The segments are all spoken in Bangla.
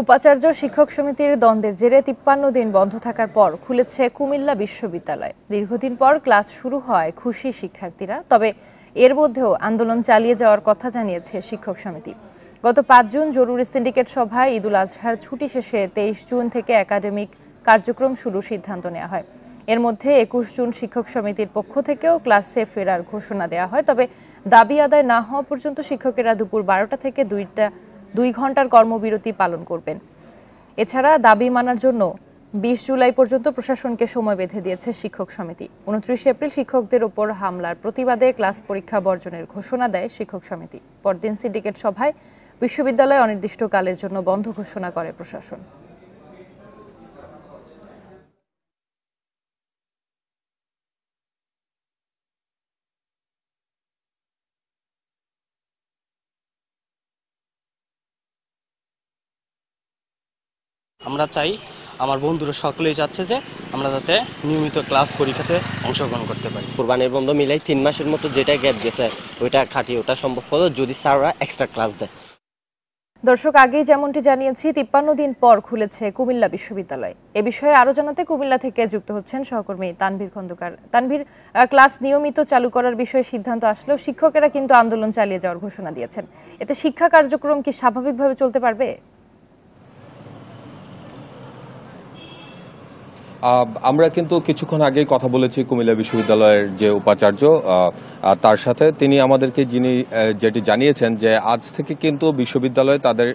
উপাচার্য শিক্ষক সমিতির দ্বন্দ্বের জেরে ৫৩ দিন বন্ধ থাকার পর খুলেছে কুমিল্লা বিশ্ববিদ্যালয়। দীর্ঘদিন পর ক্লাস শুরু হয় খুশি শিক্ষার্থীরা। তবে এর মধ্যেও আন্দোলন চালিয়ে যাওয়ার কথা জানিয়েছে শিক্ষক সমিতি। গত ৫ জুন জরুরি সিন্ডিকেট সভায় ঈদুল আজহার ছুটি শেষে ২৩ জুন থেকে একাডেমিক কার্যক্রম শুরুর সিদ্ধান্ত নেওয়া হয়। এর মধ্যে ২১ জুন শিক্ষক সমিতির পক্ষ থেকেও ক্লাসে ফেরার ঘোষণা দেওয়া হয়। তবে দাবি আদায় না হওয়া পর্যন্ত শিক্ষকেরা দুপুর ১২টা থেকে ২ ঘন্টার কর্মবিরতি পালন করবেন। এছাড়া দাবি মানার জন্য ২০ জুলাই পর্যন্ত প্রশাসনকে সময় বেঁধে দিয়েছে শিক্ষক সমিতি। ২৯ এপ্রিল শিক্ষকদের ওপর হামলার প্রতিবাদে ক্লাস পরীক্ষা বর্জনের ঘোষণা দেয় শিক্ষক সমিতি। পরদিন সিন্ডিকেট সভায় বিশ্ববিদ্যালয় অনির্দিষ্টকালের জন্য বন্ধ ঘোষণা করে প্রশাসন। আমরা চাই, আমার বন্ধুরা সকলেই চাচ্ছে যে আমরা যাতে নিয়মিত ক্লাস পরীক্ষাতে অংশগ্রহণ করতে পারি। কোরবানির বন্ধ মিলাই ৩ মাসের মতো যেটা গ্যাপ গেছে ওইটা খাটিয়ে ওটা সম্ভব হলো যদি স্যাররা এক্সট্রা ক্লাস দেয়। দর্শক, আগেই যেমনটি জানিয়েছি ৫৩ দিন পর খুলেছে কুমিল্লা বিশ্ববিদ্যালয়। এ বিষয়ে আরো জানাতে কুমিল্লা থেকে যুক্ত হচ্ছেন সহকর্মী তানভীর খন্দকার। তানভীর, ক্লাস নিয়মিত চালু করার বিষয়ে সিদ্ধান্ত আসলেও শিক্ষকেরা কিন্তু আন্দোলন চালিয়ে যাওয়ার ঘোষণা দিয়েছেন। এতে শিক্ষা কার্যক্রম কি স্বাভাবিকভাবে চলতে পারবে? আমরা কিন্তু কিছুক্ষণ আগেই কথা বলেছি কুমিল্লা বিশ্ববিদ্যালয়ের যে উপাচার্য তার সাথে। তিনি আমাদেরকে যেটি জানিয়েছেন যে আজ থেকে কিন্তু বিশ্ববিদ্যালয় তাদের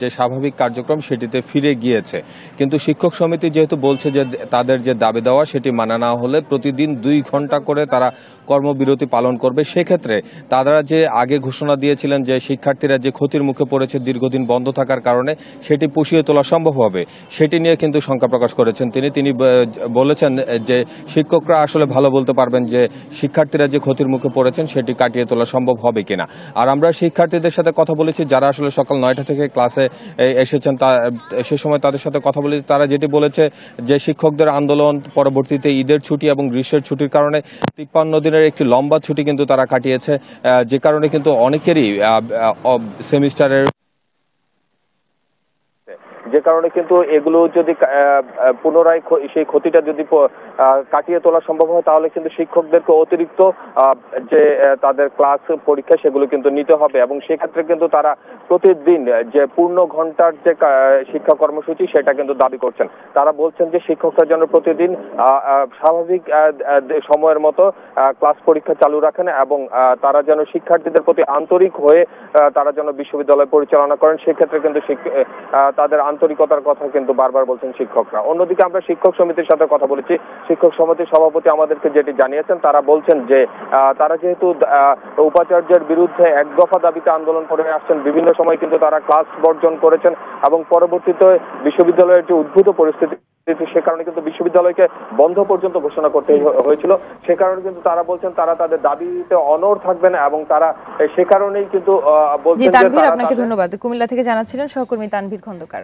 যে স্বাভাবিক কার্যক্রম সেটিতে ফিরে গিয়েছে। কিন্তু শিক্ষক সমিতি যেহেতু বলছে যে তাদের যে দাবি দেওয়া সেটি মানা না হলে প্রতিদিন ২ ঘন্টা করে তারা কর্মবিরতি পালন করবে। সেক্ষেত্রে তারা যে আগে ঘোষণা দিয়েছিলেন যে শিক্ষার্থীরা যে ক্ষতির মুখে পড়েছে দীর্ঘদিন বন্ধ থাকার কারণে সেটি পুষিয়ে তোলা সম্ভব হবে, সেটি নিয়ে কিন্তু শঙ্কা প্রকাশ করেছেন তিনি বলেছেন যে শিক্ষকরা আসলে ভালো বলতে পারবেন যে শিক্ষার্থীরা যে ক্ষতির মুখে পড়েছেন সেটি কাটিয়ে তোলা সম্ভব হবে কিনা। আর আমরা শিক্ষার্থীদের সাথে কথা বলেছি যারা আসলে সকাল ৯টা থেকে ক্লাসে এসেছেন, সে সময় তাদের সাথে কথা বলেছি। তারা যেটি বলেছে যে শিক্ষকদের আন্দোলন পরবর্তীতে ঈদের ছুটি এবং গ্রীষ্মের ছুটির কারণে ৫৩ দিনের একটি লম্বা ছুটি কিন্তু তারা কাটিয়েছে, যে কারণে কিন্তু অনেকেরই সেমিস্টারের যে কারণে কিন্তু এগুলো যদি পুনরায় সেই ক্ষতিটা যদি কাটিয়ে তোলা সম্ভব হয় তাহলে কিন্তু শিক্ষকদেরকে অতিরিক্ত যে তাদের ক্লাস পরীক্ষা সেগুলো কিন্তু নিতে হবে এবং সেক্ষেত্রে কিন্তু তারা প্রতিদিন যে পূর্ণ ঘন্টার যে শিক্ষা কর্মসূচি সেটা কিন্তু দাবি করছেন। তারা বলছেন যে শিক্ষকরা যেন প্রতিদিন স্বাভাবিক সময়ের মতো ক্লাস পরীক্ষা চালু রাখেন এবং তারা যেন শিক্ষার্থীদের প্রতি আন্তরিক হয়ে তারা যেন বিশ্ববিদ্যালয় পরিচালনা করেন। সেক্ষেত্রে কিন্তু তাদের আন্তরিকতার কথা কিন্তু বারবার বলছেন শিক্ষকরা। অন্যদিকে আমরা শিক্ষক সমিতির সাথে কথা বলেছি। শিক্ষক সমিতির সভাপতি আমাদেরকে যেটি জানিয়েছেন, তারা বলছেন যে তারা যেহেতু উপাচার্যের বিরুদ্ধে এক দফা দাবিতে আন্দোলন করে আসছেন, বিভিন্ন সময় কিন্তু তারা ক্লাস বর্জন করেছেন এবং পরবর্তীতে বিশ্ববিদ্যালয়ের যে উদ্ভূত পরিস্থিতি সে কারণে কিন্তু বিশ্ববিদ্যালয়কে বন্ধ পর্যন্ত ঘোষণা করতে হয়েছিল। সে কারণে কিন্তু তারা বলছেন তারা তাদের দাবিতে অনড় থাকবেন এবং তারা সে কারণেই কিন্তু বলছেন। আপনাকে ধন্যবাদ। কুমিল্লা থেকে জানাচ্ছিলেন সহকর্মী তানভীর খন্দকার।